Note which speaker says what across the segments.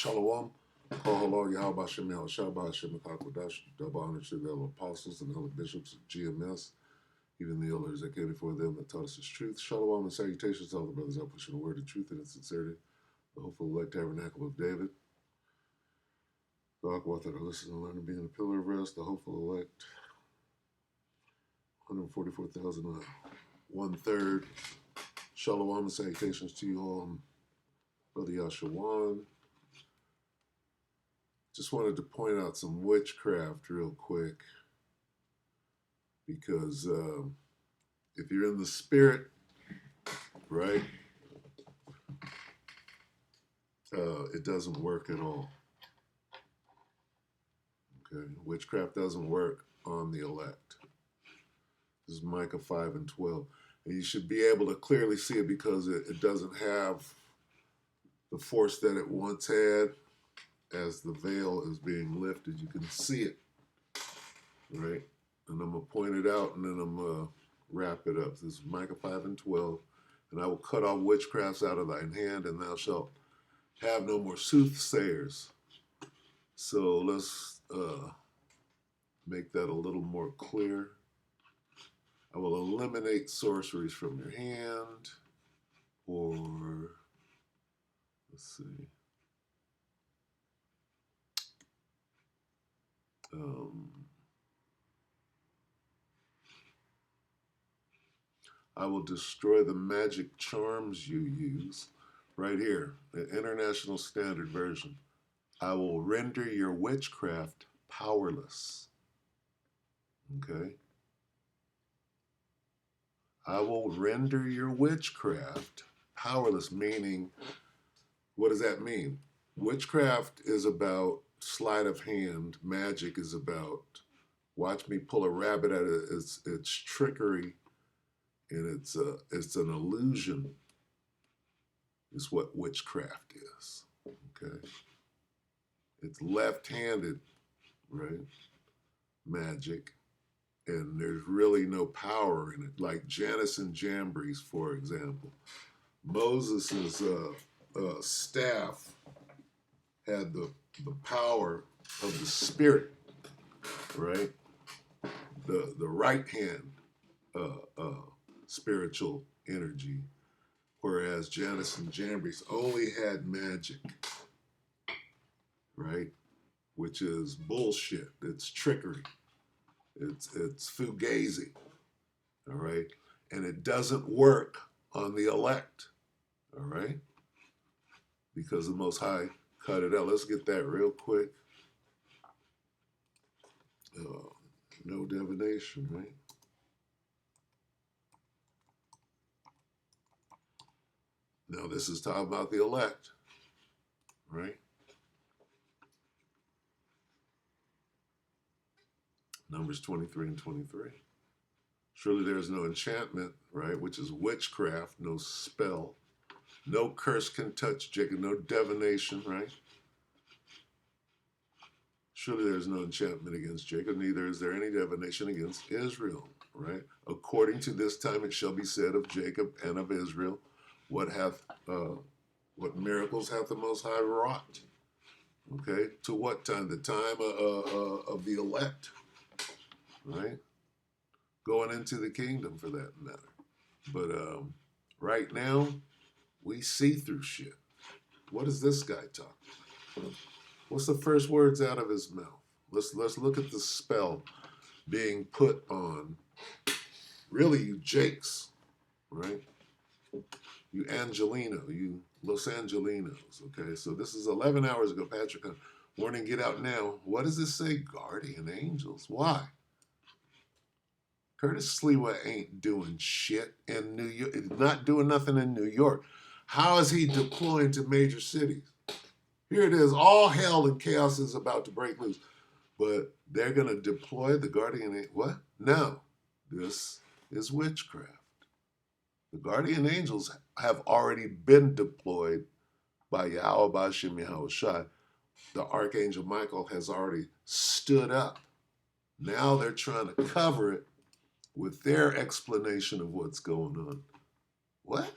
Speaker 1: Shalom. Kohalor Yahweh Shem Shabbat Shem Kakwadash. Double honor to the elder apostles and elder bishops of GMS, even the elders that came before them that taught us His truth. Shalom and salutations to all the brothers out pushing the word of truth and in sincerity. The hopeful elect tabernacle of David. The Aquath that are listening and learning, being a pillar of rest. The hopeful elect. 144,000, 1/3. Shalom and salutations to you all, Brother Yashawan. Just wanted to point out some witchcraft real quick, because if you're in the spirit, right, it doesn't work at all. Okay, witchcraft doesn't work on the elect. This is Micah 5 and 12. And you should be able to clearly see it because it doesn't have the force that it once had. As the veil is being lifted, you can see it, right? And I'm going to point it out, and then I'm going to wrap it up. This is Micah 5 and 12. And I will cut off witchcrafts out of thine hand, and thou shalt have no more soothsayers. So let's make that a little more clear. I will eliminate sorceries from your hand, or let's see. I will destroy the magic charms you use. Right here, the International Standard Version. I will render your witchcraft powerless. Okay? I will render your witchcraft powerless, meaning, what does that mean? Witchcraft is about sleight of hand. Magic is about, watch me pull a rabbit out of its trickery, and it's an illusion, is what witchcraft is. Okay? It's left-handed, right? Magic. And there's really no power in it. Like Janus and Jambres, for example. Moses' staff had the power of the spirit, right? The right hand spiritual energy, whereas Janus and Jambres only had magic, right? Which is bullshit. It's trickery. It's fugazi, all right? And it doesn't work on the elect, all right? Because the Most High cut it out. Let's get that real quick. No divination, right? Now this is talking about the elect, right? Numbers 23 and 23. Surely there is no enchantment, right, which is witchcraft, no spell. No curse can touch Jacob, no divination, right? Surely there is no enchantment against Jacob, neither is there any divination against Israel, right? According to this time it shall be said of Jacob and of Israel, what miracles hath the Most High wrought? Okay, to what time? The time of the elect, right? Going into the kingdom, for that matter. But right now, we see through shit. What is this guy talking? What's the first words out of his mouth? Let's look at the spell being put on, really, you Jakes, right? You Angelino, you Los Angelinos, okay? So this is 11 hours ago, Patrick. Warning, get out now. What does this say? Guardian angels. Why? Curtis Sliwa ain't doing shit in New York, not doing nothing in New York. How is he deploying to major cities? Here it is, all hell and chaos is about to break loose. But they're going to deploy the Guardian, what? No, this is witchcraft. The Guardian angels have already been deployed by Yahweh B'Shem Yahushai. The Archangel Michael has already stood up. Now they're trying to cover it with their explanation of what's going on. What?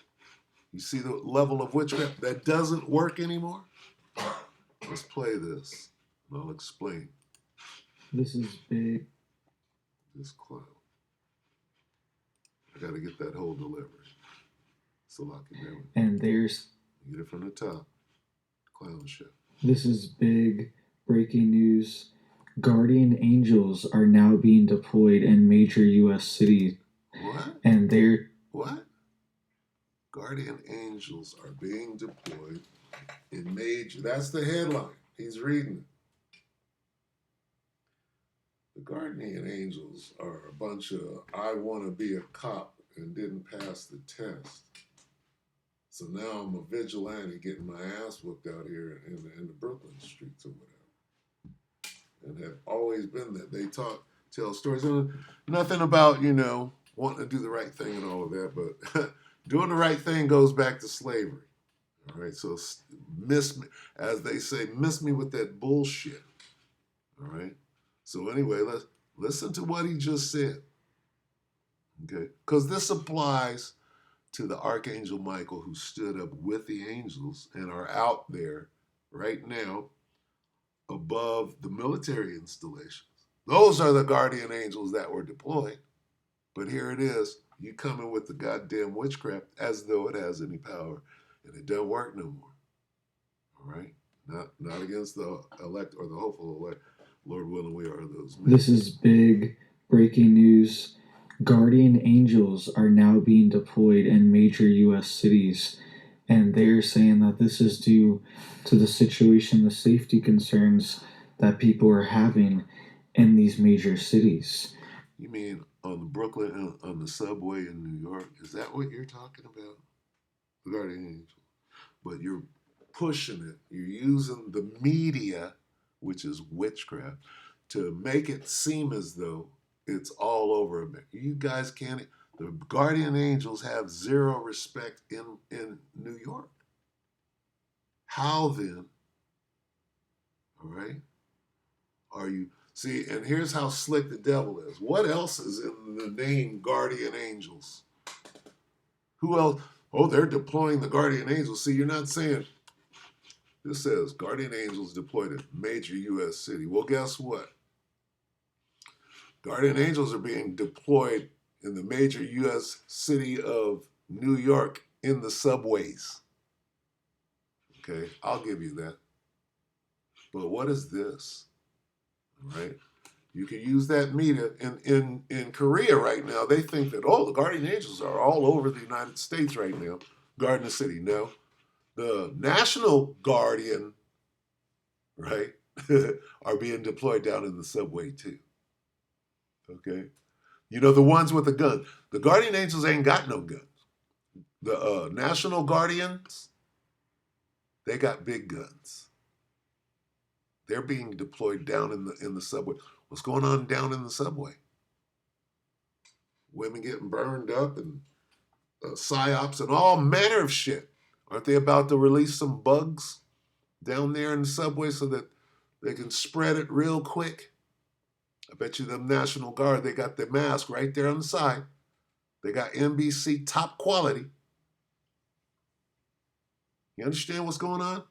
Speaker 1: You see the level of witchcraft? That doesn't work anymore? Let's play this. I'll explain.
Speaker 2: This is big.
Speaker 1: This clown. I got to get that whole delivery. So lock it down.
Speaker 2: And there's.
Speaker 1: Get it from the top. Clown ship.
Speaker 2: This is big breaking news. Guardian angels are now being deployed in major U.S. cities.
Speaker 1: What?
Speaker 2: And they're.
Speaker 1: What? Guardian angels are being deployed in major. That's the headline. He's reading it. The Guardian angels are a bunch of I want to be a cop and didn't pass the test. So now I'm a vigilante getting my ass whooped out here in the Brooklyn streets or whatever. And have always been that. They tell stories. Nothing about, wanting to do the right thing and all of that, but doing the right thing goes back to slavery. All right, so miss me, as they say, miss me with that bullshit. All right. So anyway, let's listen to what he just said. Okay, because this applies to the Archangel Michael, who stood up with the angels and are out there right now above the military installations. Those are the guardian angels that were deployed. But here it is, you coming with the goddamn witchcraft as though it has any power, and it doesn't work no more. All right? Not against the elect or the hopeful elect. Lord willing, we are those men.
Speaker 2: This is big breaking news. Guardian angels are now being deployed in major U.S. cities, and they're saying that this is due to the situation, the safety concerns that people are having in these major cities.
Speaker 1: You mean on the Brooklyn, on the subway in New York? Is that what you're talking about? The Guardian angel. But you're pushing it. You're using the media, which is witchcraft, to make it seem as though it's all over America. You guys can't. The guardian angels have zero respect in New York. How then, all right, are you? See, and here's how slick the devil is. What else is in the name guardian angels? Who else? Oh, they're deploying the guardian angels. See, you're not saying, this says guardian angels deployed in major U.S. city. Well, guess what? Guardian angels are being deployed in the major U.S. city of New York in the subways. Okay, I'll give you that. But what is this? All right, you can use that media in Korea right now. They think that, the guardian angels are all over the United States right now, guarding the city. No, the National Guardian, right, are being deployed down in the subway too. Okay, the ones with the gun. The guardian angels ain't got no guns. The National Guardians, they got big guns. They're being deployed down in the subway. What's going on down in the subway? Women getting burned up and psyops and all manner of shit. Aren't they about to release some bugs down there in the subway so that they can spread it real quick? I bet you them National Guard, they got their mask right there on the side. They got NBC top quality. You understand what's going on?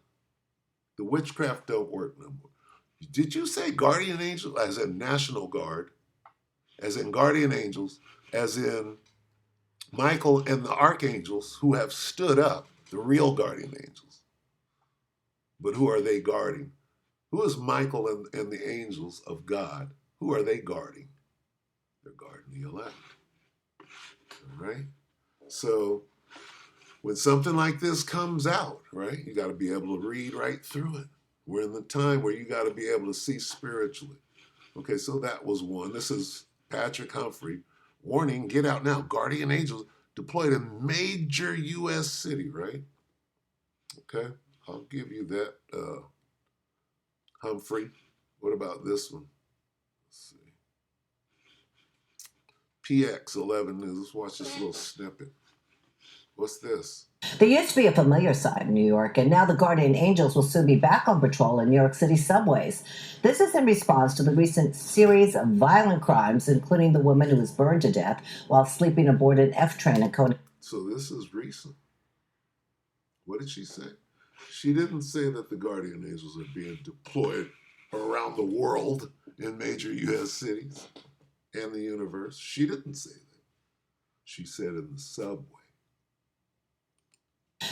Speaker 1: The witchcraft don't work no more. Did you say guardian angel as in National Guard, as in guardian angels, as in Michael and the archangels who have stood up, the real guardian angels? But who are they guarding? Who is Michael and the angels of God? Who are they guarding? They're guarding the elect. All right? So when something like this comes out, right, you got to be able to read right through it. We're in the time where you got to be able to see spiritually. Okay, so that was one. This is Patrick Humphrey. Warning, get out now. Guardian angels deployed in major U.S. city, right? Okay, I'll give you that, Humphrey. What about this one? Let's see. PX 11 News. Let's watch this little snippet. What's this?
Speaker 3: There used to be a familiar sight in New York, and now the Guardian Angels will soon be back on patrol in New York City subways. This is in response to the recent series of violent crimes, including the woman who was burned to death while sleeping aboard an F train at Coney.
Speaker 1: So this is recent. What did she say? She didn't say that the guardian angels are being deployed around the world in major U.S. cities and the universe. She didn't say that. She said in the subway.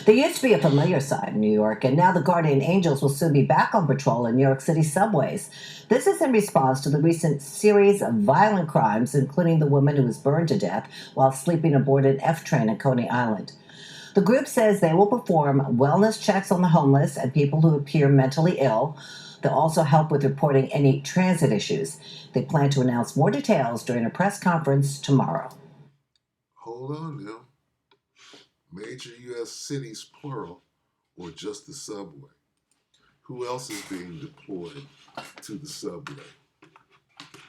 Speaker 3: There used to be a familiar sight in New York, and now the Guardian Angels will soon be back on patrol in New York City subways. This is in response to the recent series of violent crimes, including the woman who was burned to death while sleeping aboard an F train at Coney Island. The group says they will perform wellness checks on the homeless and people who appear mentally ill. They'll also help with reporting any transit issues. They plan to announce more details during a press conference tomorrow.
Speaker 1: Hold on now. Major U.S. cities, plural, or just the subway? Who else is being deployed to the subway?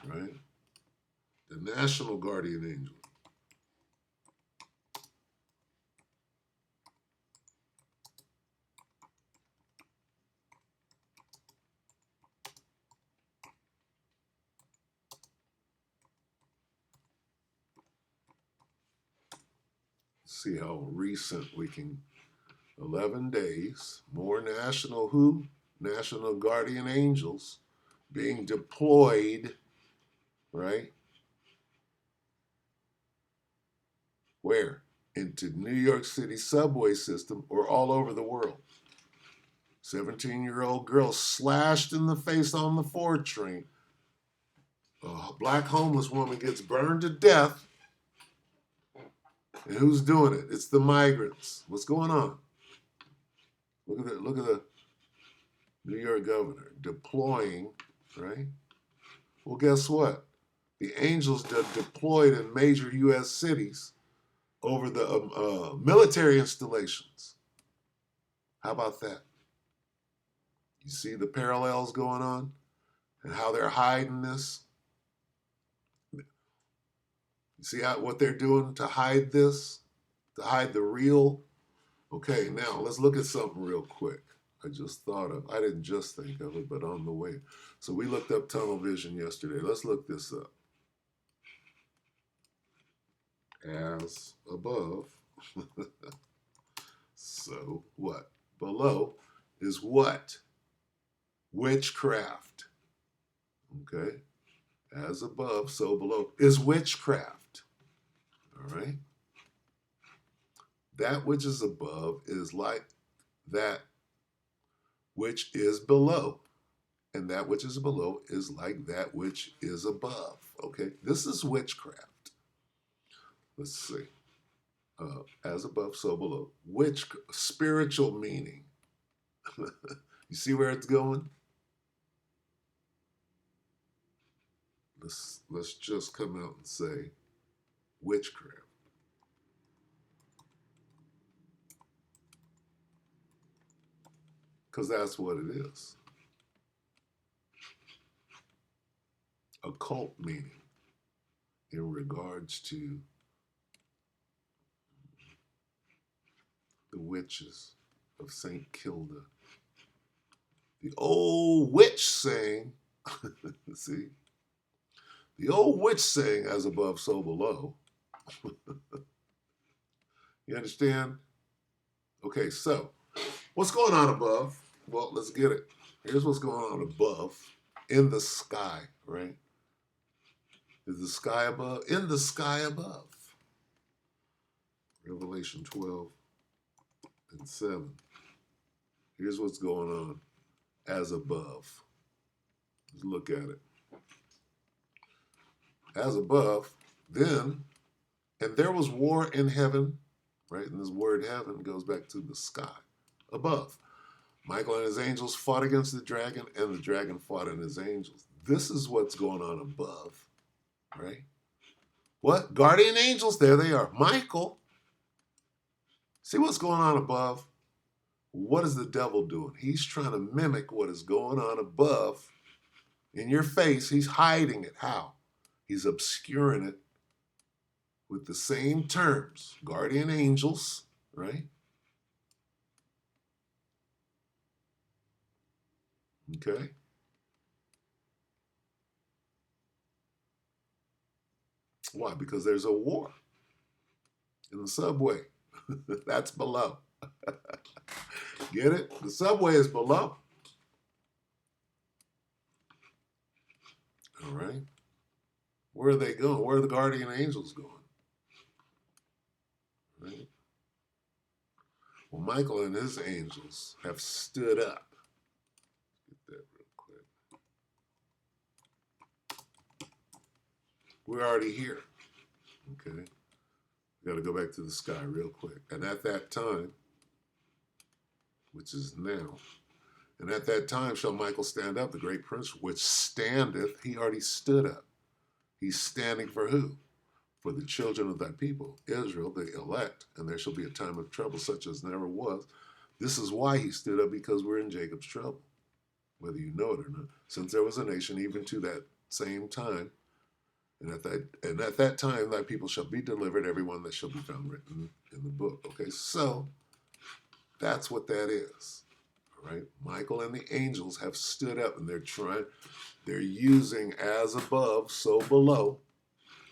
Speaker 1: Right? The National Guardian Angel. See how recent we can. 11 days, more national who? National Guardian Angels being deployed, right? Where? Into New York City subway system or all over the world. 17-year-old girl slashed in the face on the 4 train. A black homeless woman gets burned to death. And who's doing it? It's the migrants. What's going on? Look at the New York governor deploying, right? Well, guess what? The angels deployed in major U.S. cities over the military installations. How about that? You see the parallels going on and how they're hiding this? You see what they're doing to hide this? To hide the real? Okay, now let's look at something real quick. I didn't just think of it, but on the way. So we looked up tunnel vision yesterday. Let's look this up. As above, so what? Below is what? Witchcraft. Okay? As above, so below is witchcraft. All right? That which is above is like that which is below. And that which is below is like that which is above. Okay? This is witchcraft. Let's see. As above, so below. Which spiritual meaning? You see where it's going? Let's just come out and say witchcraft. Because that's what it is. Occult meaning in regards to the witches of St. Kilda. The old witch saying, see, the old witch saying, as above, so below. You understand? Okay, so what's going on above? Well, let's get it. Here's what's going on above in the sky, right? Is the sky above? In the sky above. Revelation 12 and 7. Here's what's going on as above. Let's look at it. As above, then, and there was war in heaven, right? And this word heaven goes back to the sky above. Michael and his angels fought against the dragon, and the dragon fought and his angels. This is what's going on above, right? What? Guardian angels, there they are. Michael. See what's going on above? What is the devil doing? He's trying to mimic what is going on above in your face. He's hiding it. How? He's obscuring it with the same terms. Guardian angels, right? Okay. Why? Because there's a war in the subway. That's below. Get it? The subway is below. All right. Where are they going? Where are the guardian angels going? Right? Well, Michael and his angels have stood up. Get that real quick. We're already here. Okay. We got to go back to the sky real quick. And at that time, which is now, and at that time shall Michael stand up, the great prince, which standeth. He already stood up. He's standing for who? For the children of thy people, Israel, the elect, and there shall be a time of trouble such as never was. This is why he stood up, because we're in Jacob's trouble, whether you know it or not. Since there was a nation, even to that same time, and at that time thy people shall be delivered, everyone that shall be found written in the book. Okay, so that's what that is. All right, Michael and the angels have stood up, and they're using as above, so below,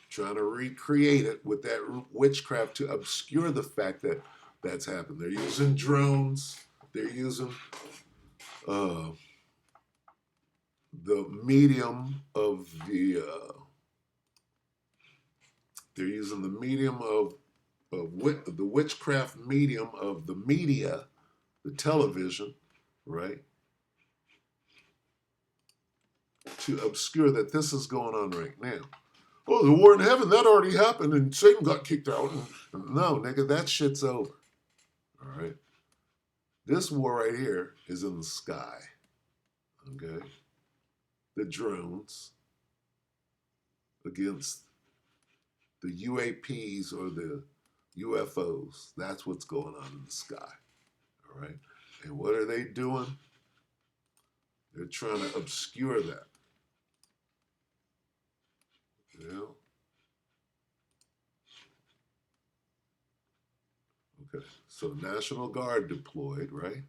Speaker 1: trying to recreate it with that witchcraft to obscure the fact that that's happened. They're using drones. They're using the medium of the. They're using the medium of the witchcraft medium of the media, the television, right, to obscure that this is going on right now. Oh, the war in heaven, that already happened, and Satan got kicked out. No, nigga, that shit's over. All right? This war right here is in the sky. Okay? The drones against the UAPs or the UFOs. That's what's going on in the sky. All right? And what are they doing? They're trying to obscure that. You know? Okay, so National Guard deployed, right?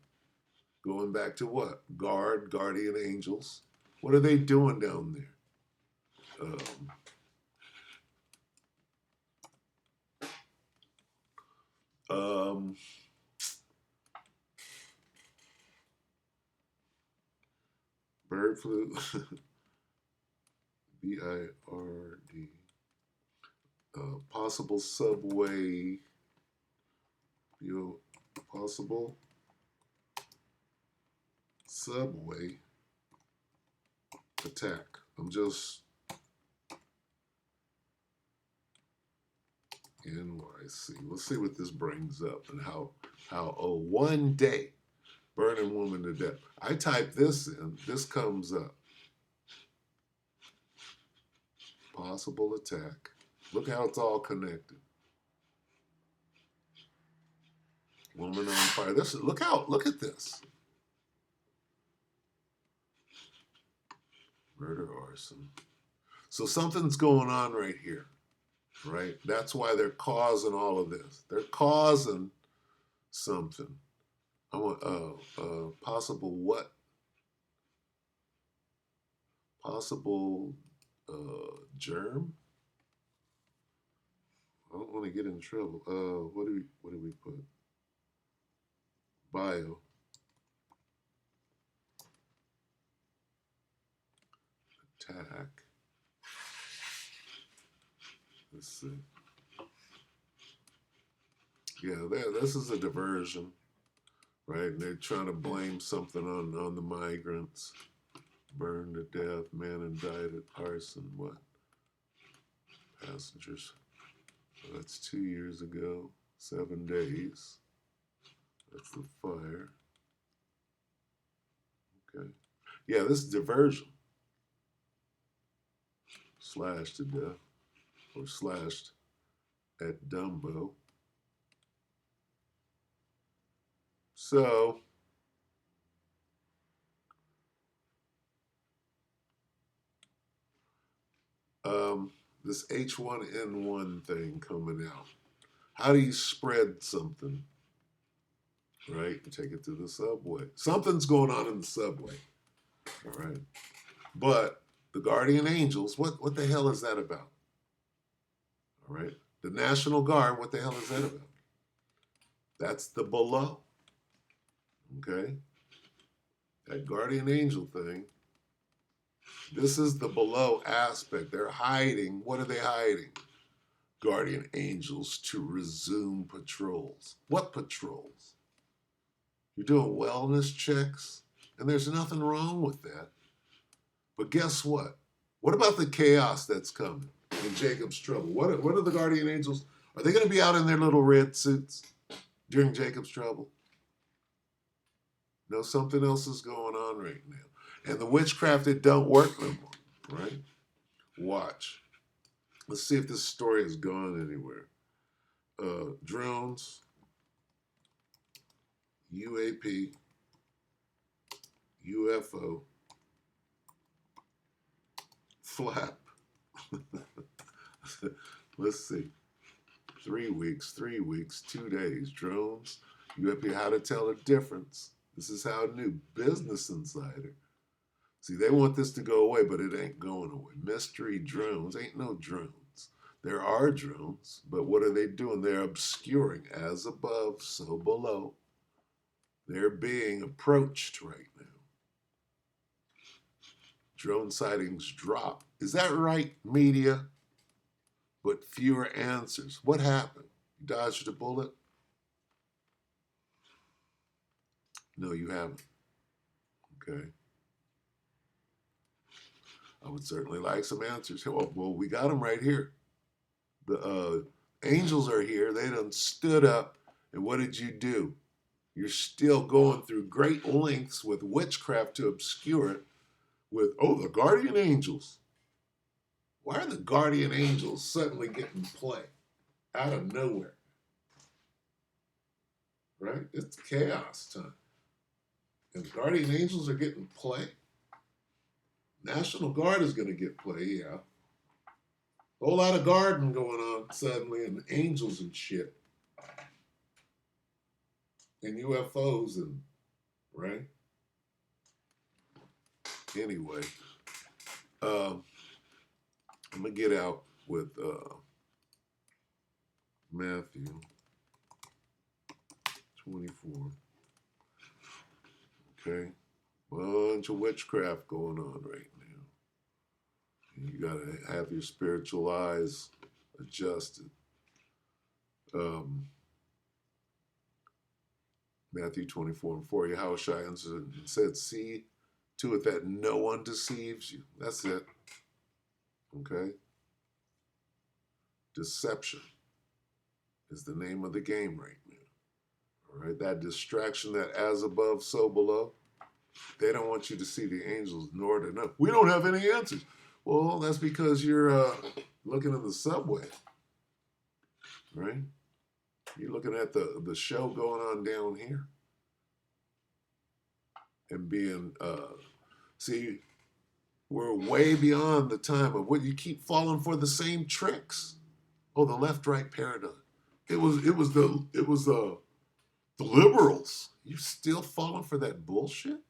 Speaker 1: Going back to what? Guardian angels. What are they doing down there? Bird flu. BIRD. Possible subway. Possible subway attack. I'm just NYC. Let's see what this brings up and how one day burning woman to death. I type this in, this comes up. Possible attack. Look how it's all connected. Woman on fire. Look at this. Murder, arson. So something's going on right here, right? That's why they're causing all of this. They're causing something. I want possible what? Possible germ? I don't want to get in trouble. What do we put? Bio. Attack. Let's see. Yeah, this is a diversion, right? And they're trying to blame something on the migrants. Burned to death, man indicted, arson, what? Passengers. So that's 2 years ago, 7 days. That's the fire. Okay. Yeah, this is diversion. Slashed to death, or slashed at Dumbo. So, this H1N1 thing coming out. How do you spread something? Right? You take it to the subway. Something's going on in the subway. All right. But the guardian angels, what the hell is that about? All right. The National Guard, what the hell is that about? That's the below. Okay? That guardian angel thing. This is the below aspect. They're hiding. What are they hiding? Guardian angels to resume patrols. What patrols? You're doing wellness checks, and there's nothing wrong with that. But guess what? What about the chaos that's coming in Jacob's trouble? What are the guardian angels? Are they going to be out in their little red suits during Jacob's trouble? No, something else is going on right now. And the witchcraft, it don't work no more, right? Watch. Let's see if this story has gone anywhere. Drones, UAP, UFO, flap. Let's see. 3 weeks, 2 days. Drones, UAP, how to tell the difference. This is how new. Business Insider. See, they want this to go away, but it ain't going away. Mystery drones. Ain't no drones. There are drones, but what are they doing? They're obscuring. As above, so below. They're being approached right now. Drone sightings drop. Is that right, media? But fewer answers. What happened? You dodged a bullet? No, you haven't. Okay. I would certainly like some answers. Well, we got them right here. The angels are here. They done stood up. And what did you do? You're still going through great lengths with witchcraft to obscure it with, the guardian angels. Why are the guardian angels suddenly getting play out of nowhere? Right? It's chaos time. And guardian angels are getting play. National Guard is going to get play, yeah. A whole lot of garden going on suddenly, and angels and shit. And UFOs and, right? Anyway, I'm going to get out with Matthew 24. Okay? Bunch of witchcraft going on right now. You got to have your spiritual eyes adjusted. Matthew 24:4, Yahushua answered and said, see to it that no one deceives you. That's it. Okay? Deception is the name of the game right now. All right? That distraction, that as above, so below, they don't want you to see the angels, nor to know. We don't have any answers. Well, that's because you're looking in the subway, right? You're looking at the show going on down here. And being, see, we're way beyond the time of what you keep falling for the same tricks. Oh, the left-right paradigm. It was the liberals. You still falling for that bullshit?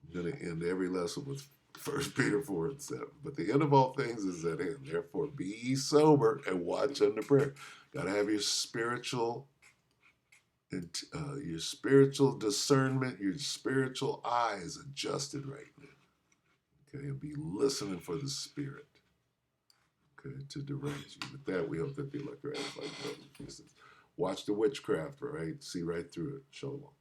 Speaker 1: I'm going to end every lesson with 1 Peter 4:7. But the end of all things is at hand. Therefore, be ye sober and watch unto prayer. Got to have your spiritual discernment, your spiritual eyes adjusted right now. Okay, and be listening for the Spirit. Okay, to direct you. With that, we hope that the elect are edified. Watch the witchcraft, right? See right through it. Shalom.